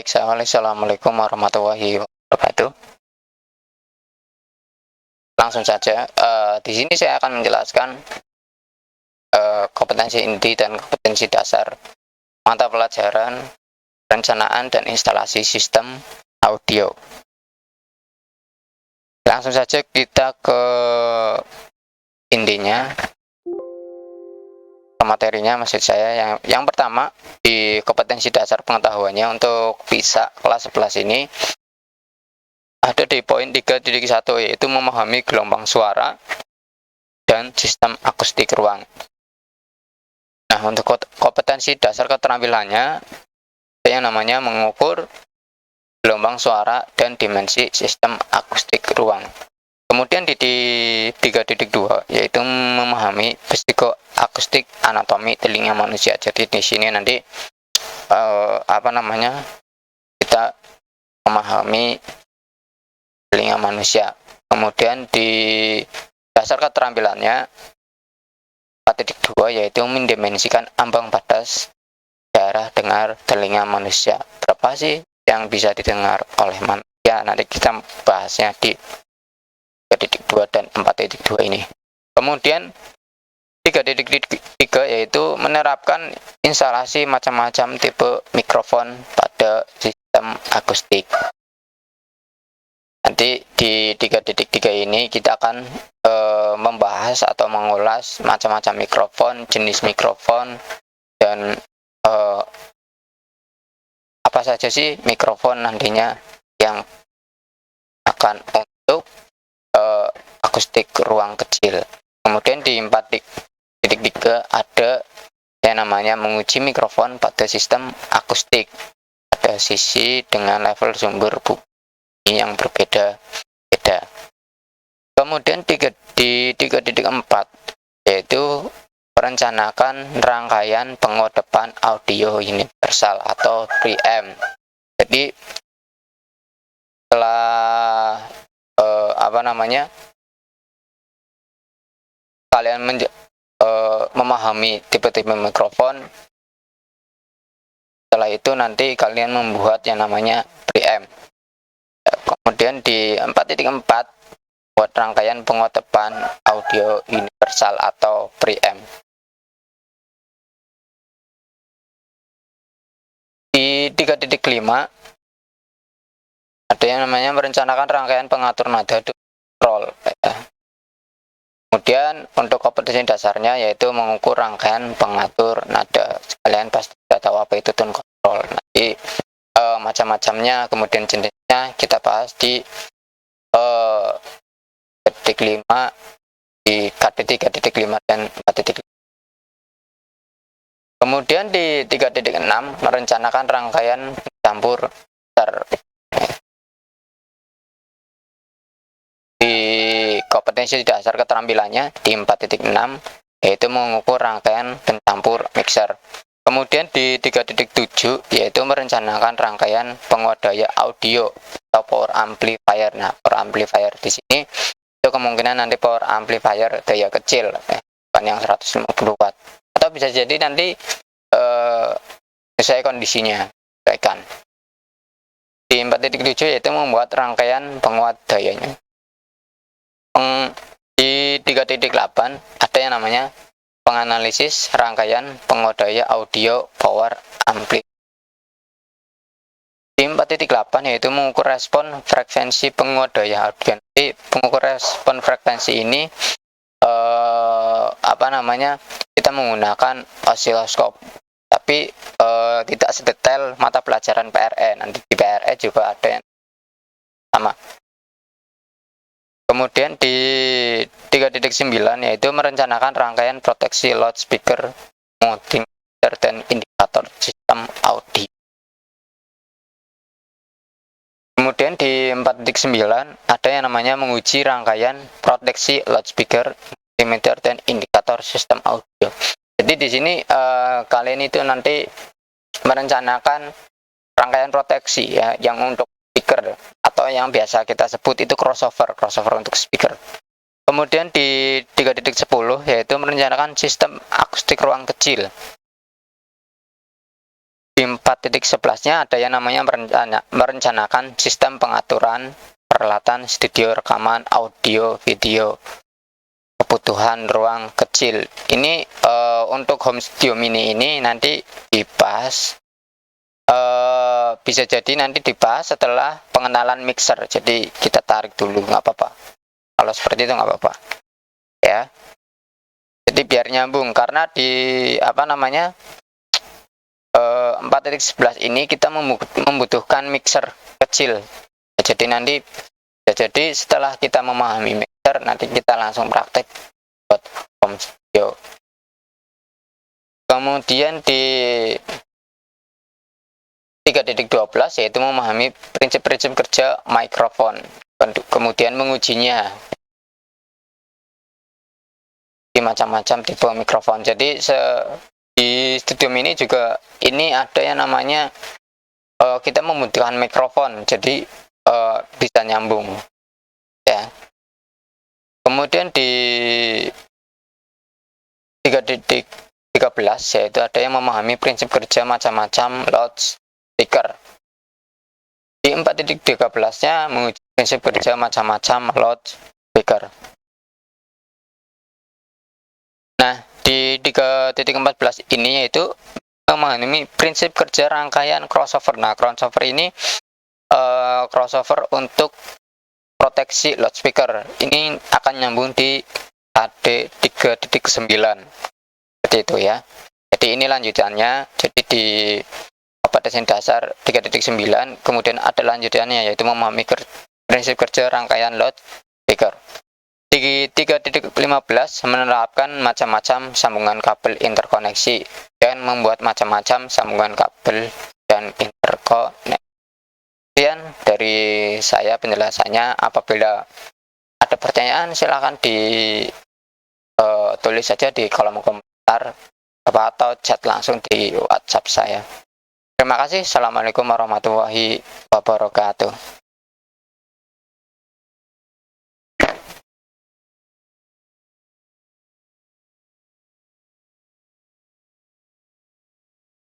Baik, assalamualaikum warahmatullahi wabarakatuh. Langsung saja, di sini saya akan menjelaskan kompetensi inti dan kompetensi dasar mata pelajaran perencanaan dan instalasi sistem audio. Langsung saja kita ke intinya, ke materinya maksud saya. Yang pertama, di kompetensi dasar pengetahuannya untuk bisa kelas 11 ini ada di poin 3.1, yaitu memahami gelombang suara dan sistem akustik ruang. Nah, untuk kompetensi dasar keterampilannya yang namanya mengukur gelombang suara dan dimensi sistem akustik ruang. Kemudian di 3.2 yaitu memahami psikoakustik anatomi telinga manusia. Jadi di sini nanti kita memahami telinga manusia. Kemudian di dasar keterampilannya 4.2 yaitu mendimensikan ambang batas daerah dengar telinga manusia. Berapa sih yang bisa didengar oleh manusia? Nanti kita bahasnya di 3.2 dan 4.2 ini. Kemudian 3.3 yaitu menerapkan instalasi macam-macam tipe mikrofon pada sistem akustik. Nanti di 3.3 ini kita akan membahas atau mengulas macam-macam mikrofon, jenis mikrofon, dan apa saja sih mikrofon nantinya yang akan untuk akustik ruang kecil. Kemudian di 4.3 ada yang namanya menguji mikrofon pada sistem akustik pada sisi dengan level sumber bunyi yang berbeda-beda. Kemudian di 3.4 yaitu merencanakan rangkaian pengodepan audio universal atau preamp. Jadi setelah kalian memahami tipe-tipe mikrofon, setelah itu nanti kalian membuat yang namanya preamp. Kemudian di 4.4 buat rangkaian pengodepan audio universal atau preamp. Di 3.5 ada yang namanya merencanakan rangkaian pengatur nada roll. Kemudian untuk kompetensi dasarnya yaitu mengukur rangkaian pengatur nada. Kalian pasti sudah tahu apa itu tone control. Nanti macam-macamnya, kemudian jenisnya kita bahas di 3.5, di KD3.5 dan 4.5. Kemudian di 3.6 merencanakan rangkaian campur besar. Di kompetensi dasar keterampilannya di 4.6 yaitu mengukur rangkaian pencampur mixer. Kemudian di 3.7 yaitu merencanakan rangkaian pengodaya audio atau power amplifier. Nah, power amplifier di sini itu kemungkinan nanti power amplifier daya kecil, bukan yang 150 watt. Atau bisa jadi nanti sesuai kondisinya. Di 4.7 yaitu membuat rangkaian penguat dayanya. Di 3.8 ada yang namanya penganalisis rangkaian pengodaya audio power ampli. Di 4.8 yaitu mengukur respon frekuensi pengodaya audio. Jadi pengukur respon frekuensi ini kita menggunakan osiloskop, tapi tidak sedetail mata pelajaran PRE. Nanti di PRE juga ada yang sama. Kemudian di 3.9 yaitu merencanakan rangkaian proteksi loudspeaker, multimeter, dan indikator sistem audio. Kemudian di 4.9 ada yang namanya menguji rangkaian proteksi loudspeaker, multimeter, dan indikator sistem audio. Jadi di sini kalian itu nanti merencanakan rangkaian proteksi ya, yang untuk speaker atau yang biasa kita sebut itu crossover untuk speaker. Kemudian di 3.10 yaitu merencanakan sistem akustik ruang kecil. Di Di 4.11-nya ada yang namanya merencanakan sistem pengaturan peralatan studio rekaman audio video kebutuhan ruang kecil. Ini untuk home studio mini ini nanti dibahas, bisa jadi nanti dibahas setelah pengenalan mixer. Jadi kita tarik dulu, nggak apa-apa. Kalau seperti itu nggak apa-apa, ya. Jadi biar nyambung, karena di 4.11 ini kita membutuhkan mixer kecil. Jadi nanti jadi setelah kita memahami mixer, nanti kita langsung praktek buat home studio. Kemudian di 3.12 yaitu memahami prinsip-prinsip kerja mikrofon, kemudian mengujinya di macam-macam tipe mikrofon. Jadi di studio mini juga ini ada yang namanya kita membutuhkan mikrofon, jadi bisa nyambung, ya. Kemudian di 3.13 yaitu ada yang memahami prinsip kerja macam-macam loudspeaker. Di 4.13-nya menguji prinsip kerja macam-macam loudspeaker. Nah, di 3.14 ini yaitu memahami prinsip kerja rangkaian crossover. Nah, crossover ini crossover untuk proteksi loudspeaker. Ini akan nyambung di HD 3.9 seperti itu, ya. Jadi ini lanjutannya. Jadi di kompetensi dasar 3.9 kemudian ada lanjutannya yaitu memahami prinsip kerja rangkaian loudspeaker. Di 3.15 menerapkan macam-macam sambungan kabel interkoneksi dan membuat macam-macam sambungan kabel dan interkoneksi. Kemudian dari saya penjelasannya. Apabila ada pertanyaan silahkan tulis saja di kolom komentar atau chat langsung di WhatsApp saya. Terima kasih. Assalamualaikum warahmatullahi wabarakatuh.